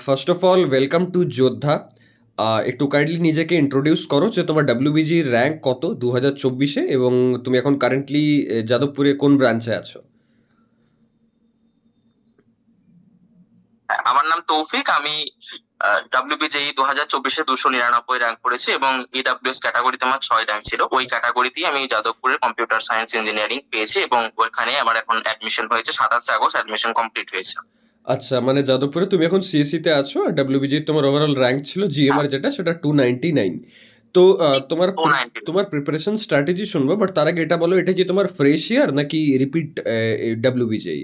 First of all welcome to যোদ্ধা। একটু kindly নিজেকে ইন্ট্রোডিউস করো যে তোমার ডাব্লিউবিজি র্যাঙ্ক কত 2024-এ, এবং তুমি এখন কারেন্টলি যাদবপুরে কোন ব্রাঞ্চে আছো? হ্যাঁ, আমার নাম তৌফিক। আমি ডাব্লিউবিজেই 2024-এ 299 র্যাঙ্ক করেছি এবং ইডাব্লিউএস ক্যাটাগরিতে আমার 6 র্যাঙ্ক ছিল। ওই ক্যাটাগরিতেই আমি যাদবপুরের কম্পিউটার সায়েন্স ইঞ্জিনিয়ারিং পেয়েছি এবং ওইখানে আমার এখন অ্যাডমিশন হয়েছে। 27 আগস্ট অ্যাডমিশন কমপ্লিট হয়েছে। আচ্ছা, মানে যাদবপুরে তুমি এখন সিএসসি তে আছো, আর ডাব্লিউবিজি তোমার ওভারঅল র্যাঙ্ক ছিল হ্যাঁ, জিএমআর যেটা, সেটা 299। তো তোমার 290। তোমার প্রিপারেশন স্ট্র্যাটেজি শুনবো, বাট তার আগে এটা বলো, এটা কি তোমার ফ্রেশ ইয়ার নাকি রিপিট ডাব্লিউবিজি?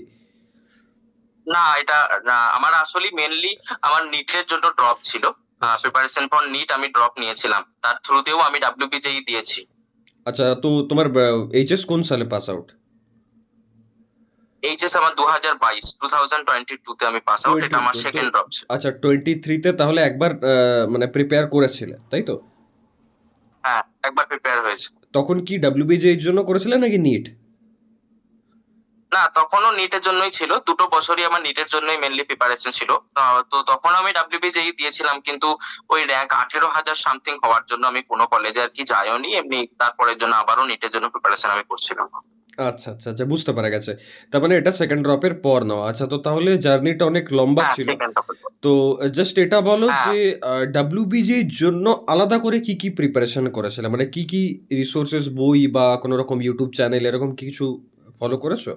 না, এটা না, আমার আসলে মেনলি আমার নিটের জন্য ড্রপ ছিল। আচ্ছা প্রিপারেশন ফর নিট আমি ড্রপ নিয়েছিলাম, তার থ্রুতেও আমি ডাব্লিউবিজেই দিয়েছি। আচ্ছা, তো তোমার এইচএস কোন সালে পাস আউট? এইচএস আমার 2022 তে আমি পাস আউট, এটা টোয়েন্টি আমার তো সেকেন্ড ড্রপ ছিল। আচ্ছা, 23-তে তাহলে একবার মানে প্রিপেয়ার করেছিলে, তাই তো? হ্যাঁ, একবার প্রিপেয়ার হয়েছে। তখন কি ডাব্লিউবিজি এর জন্য করেছিলে নাকি নিট? না, তখনও নিটের জন্যই ছিল, দুটো বছরই আমার নিটের জন্যই মেনলি প্রিপারেশন ছিল। তো তখন আমি ডাব্লিউবিজেই দিয়েছিলাম, কিন্তু ওই র্যাঙ্ক 18,000 সামথিং হওয়ার জন্য আমি কোনো কলেজে আর কি যাইওনি, এমনি তারপরের জন্য আবারও নিটের জন্য প্রিপারেশন আমি করছিলাম। আচ্ছা আচ্ছা আচ্ছা, বুঝতে পারা গেছে। তার মানে এটা সেকেন্ড ড্রপের পর নাও। আচ্ছা, তো তাহলে জার্নিটা অনেক লম্বা হ্যাঁ, ছিল। Second topic. তো জাস্ট এটা বলো হ্যাঁ, যে ডাব্লিউবিজি এর জন্য আলাদা করে কি কি প্রিপারেশন করেছিলে, মানে কি কি রিসোর্সেস, বই বা কোনো রকম ইউটিউব চ্যানেল এরকম কিছু ফলো করেছো?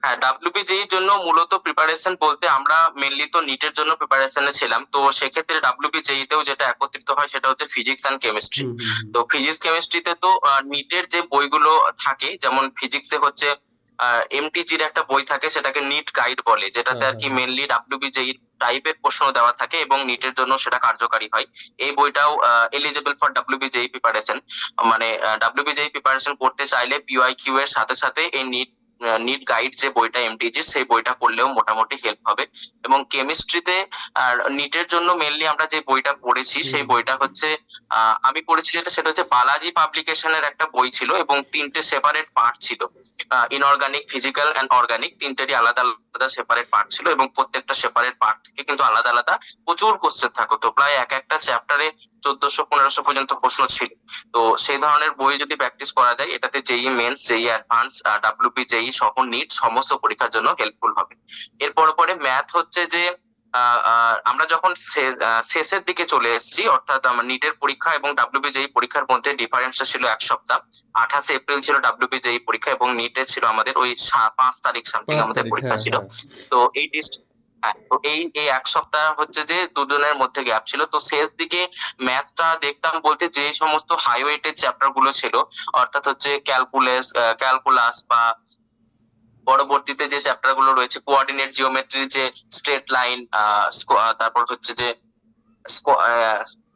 হ্যাঁ, ডাব্লিউবিজেই এর জন্য মূলত প্রিপারেশন বলতে আমরা মেনলি তো নিটের জন্য প্রিপারেশনে ছিলাম, তো সেক্ষেত্রে ডাব্লিউবিজেই তেও যেটা একত্রিত হয় সেটা হচ্ছে ফিজিক্স অ্যান্ড কেমিস্ট্রি। হুম হুম হুম। তো ফিজিক্স কেমিস্ট্রিতে তো নিটের যে বইগুলো থাকে, যেমন ফিজিক্সে হচ্ছে এমটিজির একটা বই থাকে, সেটাকে নিট গাইড বলে, যেটাতে হ্যাঁ আর হ্যাঁ কি হ্যাঁ। মেনলি ডাব্লিউবিজেই টাইপের প্রশ্ন দেওয়া থাকে এবং নিটের জন্য সেটা কার্যকারী হয়। এই বইটাও এলিজিবল ফর ডাব্লিউবিজেই প্রিপারেশন। মানে ডাব্লিউবিজেই প্রিপারেশন করতে চাইলে পিওয়াই কিউ এর সাথে সাথে এই নিট গাইড যে বইটা এমটিজির, সেই বইটা পড়লেও মোটামুটি হেল্প হবে। এবং কেমিস্ট্রিতে আর নিটের জন্য মেনলি আমরা যে বইটা পড়েছি হুম সেই হুম। বইটা হচ্ছে আমি পড়েছি যেটা, সেটা হচ্ছে বালাজি পাবলিকেশনের একটা বই ছিল এবং তিনটে সেপারেট পার্ট ছিল। ইনঅর্গানিক, ফিজিক্যাল অ্যান্ড অর্গানিক, তিনটেরই আলাদা আলাদা সেপারেট পার্ট ছিল এবং প্রত্যেকটা সেপারেট পার্ট থেকে কিন্তু আলাদা আলাদা প্রচুর কোশ্চেন থাকতো, প্রায় এক একটা চ্যাপ্টারে 1400-1500 পর্যন্ত প্রশ্ন ছিল। তো সেই ধরনের বই যদি প্র্যাকটিস করা যায়, এটাতে জেই মেন্স, জেই অ্যাডভান্স, ডাব্লিউপি, জেই সহ নিট সমস্ত পরীক্ষার জন্য হেল্পফুল হবে। এরপর পরে ম্যাথ হচ্ছে যে আমরা যখন শেষের দিকে চলে এসেছি, অর্থাৎ আমার নিটের পরীক্ষা এবং ডাব্লিউবিজেই পরীক্ষার মধ্যে ডিফারেন্সটা ছিল 1 সপ্তাহ। 28 এপ্রিল ছিল ডাব্লিউবিজেই পরীক্ষা এবং নিটের ছিল আমাদের ওই 5 তারিখ সামথিং পাঁচ আমাদের তারিখ পরীক্ষা হ্যাঁ ছিল। হ্যাঁ। তো এই হ্যাঁ, তো এই এই 1 সপ্তাহ হচ্ছে যে দুজনের মধ্যে গ্যাপ ছিল, তো শেষ দিকে ম্যাথটা দেখতাম বলতে যে সমস্ত হাইওয়েটেড চ্যাপ্টার গুলো ছিল, অর্থাৎ হচ্ছে ক্যালকুলাস বা পরবর্তীতে যে চ্যাপ্টার গুলো রয়েছে, কোঅর্ডিনেট জিওমেট্রি, যে স্ট্রেট লাইন, তারপর হচ্ছে যে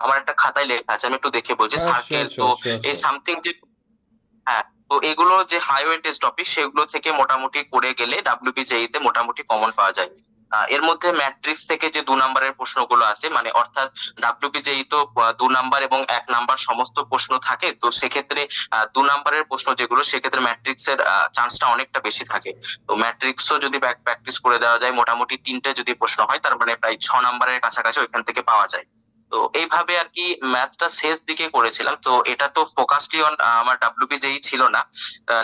আমার একটা খাতায় লেখা আছে, আমি একটু দেখে বলছি, হ্যাঁ, শিওর সার্কেল, তো শিওর শিওর এই শিওর। সামথিং যে, হ্যাঁ, তো এগুলো যে হাইওয়ে টেস্ট টপিক, সেগুলো থেকে মোটামুটি করে গেলে ডাব্লিউবিজেই তে মোটামুটি কমন পাওয়া যায়। এর মধ্যে ম্যাট্রিক্স থেকে যে 2 নম্বরের প্রশ্নগুলো আছে, মানে অর্থাৎ ডাব্লিউবিজেই তো 2 নাম্বার এবং 1 নাম্বার সমস্ত প্রশ্ন থাকে, তো সেক্ষেত্রে 2 নম্বরের প্রশ্ন যেগুলো, সেক্ষেত্রে ম্যাট্রিক্স এর চান্সটা অনেকটা বেশি থাকে। তো ম্যাট্রিক্সও যদি প্র্যাকটিস করে দেওয়া যায়, মোটামুটি তিনটে যদি প্রশ্ন হয়, তার মানে প্রায় 6 নম্বরের কাছাকাছি ওইখান থেকে পাওয়া যায়। তো এইভাবে আর কি ম্যাথটা শেষ দিকে করেছিলাম। তো এটা তো ফোকাসলি অন আমার ডাব্লিউবিজেই ছিল না,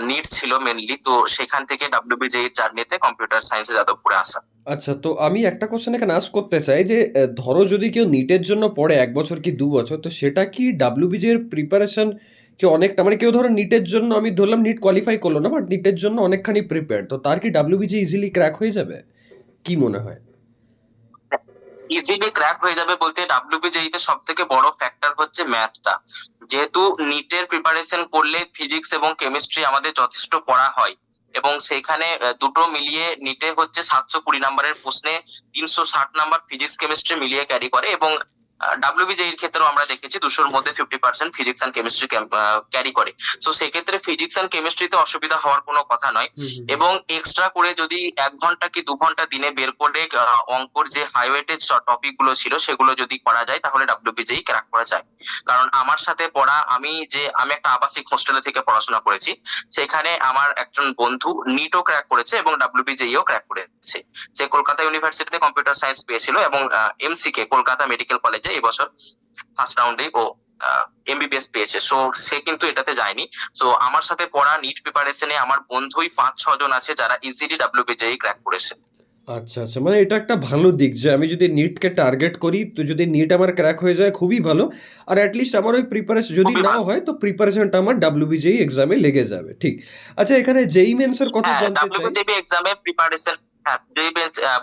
নিট ছিল মেনলি, তো সেখান থেকে ডাব্লিউবিজেই জার্নিতে কম্পিউটার সায়েন্সে যাদবপুরে আসা। আচ্ছা, তো আমি একটা কোশ্চেন এখানে আস্ক করতে চাই যে ধরো যদি কেউ নিটের জন্য পড়ে 1 বছর কি 2 বছর, তো সেটা কি ডাব্লিউবিজি এর প্রিপারেশন কি অনেকটা, মানে কেউ ধরো নিটের জন্য, আমি ধরলাম নিট কোয়ালিফাই করলো না, বাট নিটের জন্য অনেকখানি প্রিপেয়ার, তো তার কি ডাব্লিউবিজি ইজিলি ক্র্যাক হয়ে যাবে? কি মনে হয়? ইজিলি ক্র্যাক হয়ে যাবে বলতে, ডাব্লিউবিজেই তে সব থেকে বড় ফ্যাক্টর হচ্ছে ম্যাথটা। যেহেতু নিটের প্রিপারেশন করলে ফিজিক্স এবং কেমিস্ট্রি আমাদের যথেষ্ট পড়া হয় এবং সেখানে দুটো মিলিয়ে নিটে হচ্ছে 720 নম্বরের প্রশ্নে 360 নাম্বার ফিজিক্স কেমিস্ট্রি মিলিয়ে ক্যারি করে এবং ডাব্লিউবিজেই এর ক্ষেত্রেও আমরা দেখেছি 200-র মধ্যে 50% ফিজিক্স অ্যান্ড কেমিস্ট্রি ক্যারি করে। তো সেক্ষেত্রে ফিজিক্স অ্যান্ড কেমিস্ট্রিতে অসুবিধা হওয়ার কোনো কথা নয়। হুম হুম হুম। এবং এক্সট্রা করে যদি 1 ঘন্টা কি 2 ঘন্টা দিনে বের করে অঙ্কর যে হাই ওয়েটেজ টপিক গুলো ছিল সেগুলো যদি করা যায় তাহলে ডাব্লিউবিজেই ক্র্যাক করা যায়। কারণ আমার সাথে পড়া, আমি একটা আবাসিক হোস্টেলে থেকে পড়াশোনা করেছি, সেখানে আমার একজন বন্ধু নিটও ক্র্যাক করেছে এবং ডাব্লিউবিজেইও ক্র্যাক করেছে। সে কলকাতা ইউনিভার্সিটিতে কম্পিউটার সায়েন্স পেয়েছিল এবং এমসিকে কলকাতা মেডিকেল কলেজে এই বছর ফার্স্ট রাউন্ডে ও এমবিবিএস পেয়েছে। সো সে কিন্তু এটাতে যায়নি। তো আমার সাথে পড়া নিট প্রিপারেশনে আমার বন্ধুই 5-6 জন আছে যারা ইজিলি ডাব্লিউবিজেই ক্র্যাক করেছে। আচ্ছা আচ্ছা, মানে এটা একটা ভালো দিক যে আমি যদি নিটকে টার্গেট করি তো যদি নিট আমার ক্র্যাক হয়ে যায় খুবই ভালো। আর অ্যাটলিস্ট আমার ওই প্রিপারেশন যদি খুবই নাও ভালো। হয় তো প্রিপারেশনটা আমার ডাব্লিউবিজেই এক্সামে লেগে যাবে, ঠিক। আচ্ছা, এখানে জেই মেন্সের কথা হ্যাঁ, জানতে চাই। ডাব্লিউবিজেবি এক্সামে প্রিপারেশন, হ্যাঁ যেই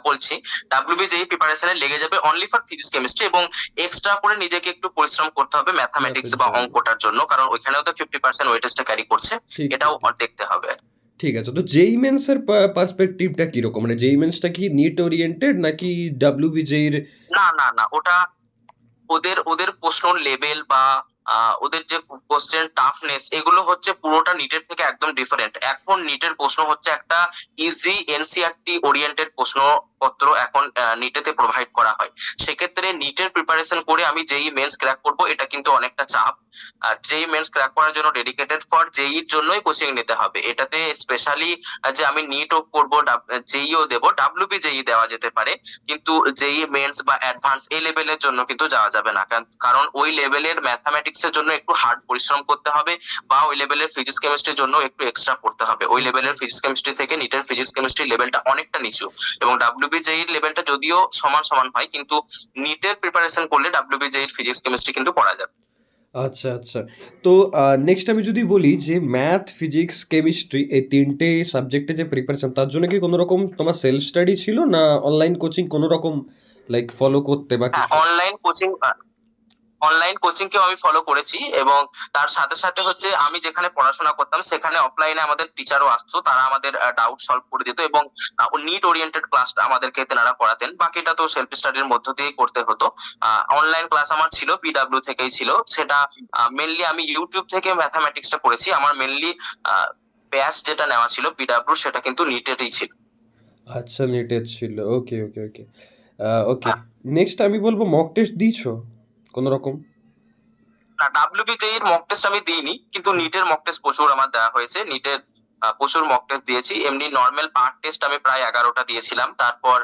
বলছি, ডাব্লিউবিজেই প্রিপারেশনে লেগে যাবে অনলি ফর ফিজিক্স কেমিস্ট্রি, এবং এক্সট্রা করে নিজেকে একটু পরিশ্রম করতে হবে ম্যাথামেটিক্স ম্যাথের বা জন্য। অঙ্কটার জন্য, কারণ ওইখানেও তো 50% ওয়েটেজটা ক্যারি করছে। ঠিক ঠিক এটাও ঠিক। দেখতে হবে। ঠিক আছে, তো জেই মেন্সের পার্সপেক্টিভটা কিরকম, মানে জেই মেন্সটা কি নিট ওরিয়েন্টেড নাকি ডাব্লিউবিজেইর? না না না, ওটা ওদের ওদের প্রশ্ন লেভেল বা ওদের যে কোশ্চেন টাফনেস এগুলো হচ্ছে পুরোটা নিটের থেকে একদম ডিফারেন্ট। এখন নিটের প্রশ্ন হচ্ছে একটা ইজি এনসিআরটি ওরিয়েন্টেড প্রশ্নপত্র এখন নিটেতে প্রোভাইড করা হয়। সেক্ষেত্রে নিটের প্রিপারেশন করে আমি যেই মেন্স ক্র্যাক করব এটা কিন্তু অনেকটা চাপ। আর যেই মেন্স ক্র্যাক করার জন্য ডেডিকেটেড ফর যেই এর জন্যই কোচিং নিতে হবে। এটাতে স্পেশালি যে আমি নিটও করবো, জেইও দেবো, ডাব্লিউবি দেওয়া যেতে পারে, কিন্তু যেই মেন্স বা অ্যাডভান্স এই লেভেলের জন্য কিন্তু যাওয়া যাবে না। কারণ ওই লেভেলের ম্যাথামেটিক্স এর জন্য একটু হার্ড পরিশ্রম করতে হবে, বা ওই লেভেলের ফিজিক্স কেমিস্ট্রির জন্য একটু এক্সট্রা পড়তে হবে। ওই লেভেলের ফিজিক্স কেমিস্ট্রি থেকে নিটের ফিজিক্স কেমিস্ট্রি লেভেলটা অনেকটা নিচু, এবং ডাব্লিউবিজেই এর লেভেলটা যদিও সমান সমান হয়, কিন্তু নিটের প্রিপারেশন করলে ডাব্লিউবিজেই এর ফিজিক্স কেমিস্ট্রি কিন্তু পড়া যাবে। আচ্ছা আচ্ছা। তো নেক্সট আমি যদি বলি যে ম্যাথ, ফিজিক্স, কেমিস্ট্রি এই ৩ টে সাবজেক্টে যে প্রিপারেশন তার জন্য কি কোনো রকম তোমার সেলফ স্টাডি ছিল না অনলাইন কোচিং কোনো রকম লাইক ফলো করতে বা হ্যাঁ, কিছু? অনলাইন কোচিং কেও আমি ফলো করেছি, এবং তার সাথে সাথে হচ্ছে আমি যেখানে পড়াশোনা করতাম সেখানে অফলাইনে আমাদের টিচারও আসতো, তারা আমাদের ডাউট সলভ করে দিত, এবং নিট ওরিয়েন্টেড ক্লাসটা আমাদেরকে তেনারা করাতেন। বাকিটা তো সেলফ স্টাডির মধ্য দিয়েই করতে হতো। অনলাইন ক্লাস আমার ছিল, পিডাব্লিউ থেকেই ছিল সেটা। মেনলি আমি ইউটিউব থেকে ম্যাথামেটিক্সটা করেছি। আমার মেনলি ব্যাচ যেটা নেওয়া ছিল পিডাব্লিউ, সেটা কিন্তু নিটেরই ছিল। আচ্ছা, নেটের ছিল। ওকে ওকে ওকে। ওকে। নেক্সট আমি বলবো মক টেস্ট দিয়েছো কোনো রকম? না, ডাব্লিউবিজেই এর মক টেস্ট আমি দিইনি, কিন্তু নিটের মক টেস্ট প্রচুর আমার দেওয়া হয়েছে। নিটের প্রচুর মক টেস্ট দিয়েছি। এমনি নর্মাল পার্ট টেস্ট আমি প্রায় 11টা দিয়েছিলাম। তারপর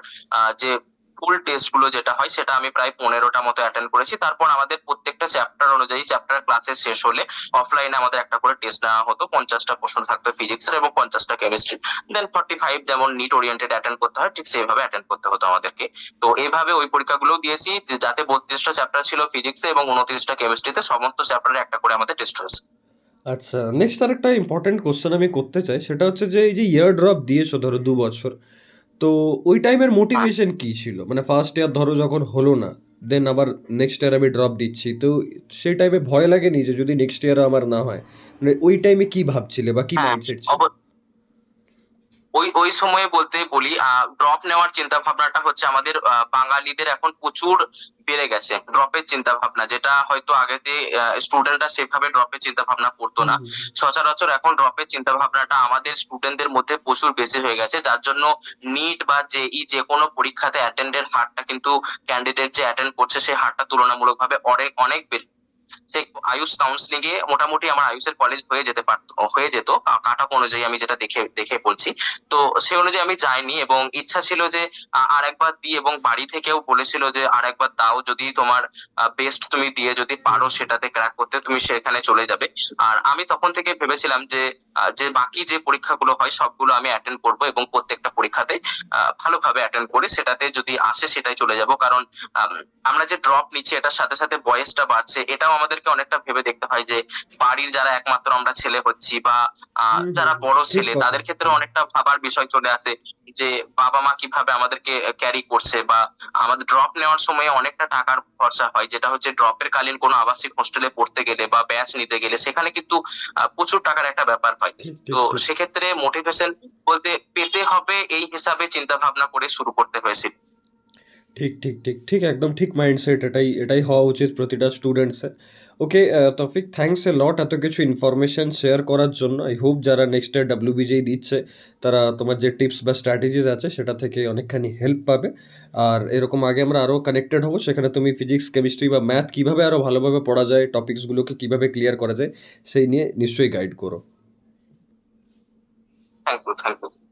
যে ফুল টেস্ট গুলো যেটা হয় সেটা আমি প্রায় 15টা মতো অ্যাটেন্ড করেছি। তারপর আমাদের প্রত্যেকটা চ্যাপ্টার অনুযায়ী চ্যাপ্টার ক্লাসে শেষ হলে অফলাইনে আমাদের একটা করে টেস্ট নেওয়া হতো। 50টা প্রশ্ন থাকতো ফিজিক্সের এবং 50টা কেমিস্ট্রি। দেন 45 যেমন নিট ওরিয়েন্টেড অ্যাটেন্ড করতে হয় ঠিক সেভাবে অ্যাটেন্ড করতে হতো আমাদেরকে। তো এইভাবে ওই পরীক্ষাগুলো দিয়েছি, যাতে 32টা চ্যাপ্টার ছিল ফিজিক্সে এবং 29টা কেমিস্ট্রিতে, সমস্ত চ্যাপ্টারে একটা করে আমাদের টেস্ট হয়েছে। আচ্ছা, নেক্সট আরেকটা ইম্পর্টেন্ট কোশ্চেন আমি করতে চাই, সেটা হচ্ছে যে এই যে ইয়ার ড্রপ দিয়েছো ধরো 2 বছর, তো ওই টাইমের হ্যাঁ মোটিভেশন কি ছিল? মানে ফার্স্ট ইয়ার ধরো যখন হলো না, দেন আবার নেক্সট ইয়ার আমি ড্রপ দিচ্ছি, তো সেই টাইমে ভয় লাগেনি যে যদি নেক্সট ইয়ার আমার না হয়? মানে ওই টাইমে কি ভাবছিলে বা কি হ্যাঁ, মাইন্ডসেট ছিল? ওই ওই সময়ে বলতে বলি, ড্রপ নেওয়ার চিন্তা ভাবনাটা হচ্ছে আমাদের বাঙালিদের এখন প্রচুর বেড়ে গেছে। ড্রপের চিন্তা ভাবনা, যেটা হয়তো আগেতে স্টুডেন্টরা সেভাবে ড্রপের চিন্তা ভাবনা করতো হুম না। হুম সচরাচর এখন ড্রপের চিন্তা ভাবনাটা আমাদের স্টুডেন্টদের মধ্যে প্রচুর বেশি হয়ে গেছে, যার জন্য নিট বা জেই যে কোনো পরীক্ষাতে অ্যাটেন্ডের হারটা কিন্তু ক্যান্ডিডেট যে অ্যাটেন্ড করছে সেই হারটা তুলনামূলকভাবে অনেক অনেক বেড়ে। সে আয়ুষ কাউন্সিলিং এ মোটামুটি আমার আয়ুষের কলেজ হয়ে যেতে পারতো, হয়ে যেত কাট অফ অনুযায়ী, আমি যেটা দেখে দেখে বলছি। তো সে অনুযায়ী আমি যাইনি, এবং ইচ্ছা ছিল যে আর একবার দিই, এবং বাড়ি থেকেও বলেছিল যে আর একবার দাও, যদি তোমার বেস্ট তুমি দিয়ে যদি হুম পারো সেটাতে ক্র্যাক করতে তুমি সেখানে চলে যাবে। আর আমি তখন থেকে ভেবেছিলাম যে যে বাকি যে পরীক্ষাগুলো হয় সবগুলো আমি অ্যাটেন্ড করব, এবং প্রত্যেকটা পরীক্ষাতে ভালোভাবে অ্যাটেন্ড করে সেটাতে যদি আসে সেটাই চলে যাব। কারণ আম, আমরা যে ড্রপ নিচ্ছি এটার সাথে সাথে বয়সটা বাড়ছে, এটাও আমাদেরকে অনেকটা ভেবে দেখতে হয় যে বাড়ির যারা একমাত্র আমরা ছেলে হচ্ছি, বা যারা বড় ঠিক ছেলে, কথা। তাদের ক্ষেত্রে হুম। অনেকটা ভাবার বিষয় চলে আসে যে বাবা মা কিভাবে আমাদেরকে ক্যারি করছে, বা আমাদের ড্রপ নেওয়ার সময় অনেকটা টাকার খরচা হয়, যেটা হচ্ছে ড্রপের কালীন কোনো আবাসিক হোস্টেলে পড়তে গেলে বা ব্যাচ নিতে গেলে সেখানে কিন্তু প্রচুর টাকার একটা ব্যাপার হয়। ঠিক তো ঠিক ঠিক। সেক্ষেত্রে মোটিভেশন বলতে পেতে হবে এই হিসাবে চিন্তা ভাবনা করে শুরু করতে হয়েছিল। ঠিক, ঠিক, ঠিক, ঠিক, একদম ঠিক মাইন্ডসেট, এটাই হওয়া উচিত প্রতিটা স্টুডেন্টসের। ওকে, তৌফিক, থ্যাঙ্কস এ লট এত কিছু ইনফরমেশন শেয়ার করার জন্য। আই হোপ যারা নেক্সট ইয়ার ডাব্লিউবিজেই দিচ্ছে তারা তোমার যে টিপস বা স্ট্র্যাটেজিস আছে সেটা থেকে অনেকখানি হেল্প পাবে। আর এরকম আগে আমরা আরো কানেক্টেড হবো, সেখানে তুমি ফিজিক্স, কেমিস্ট্রি বা ম্যাথ কিভাবে আরো ভালোভাবে পড়া যায়, টপিকসগুলোকে কিভাবে ক্লিয়ার করা যায় সেই নিয়ে নিশ্চয়ই গাইড করো। Thank you, thank you.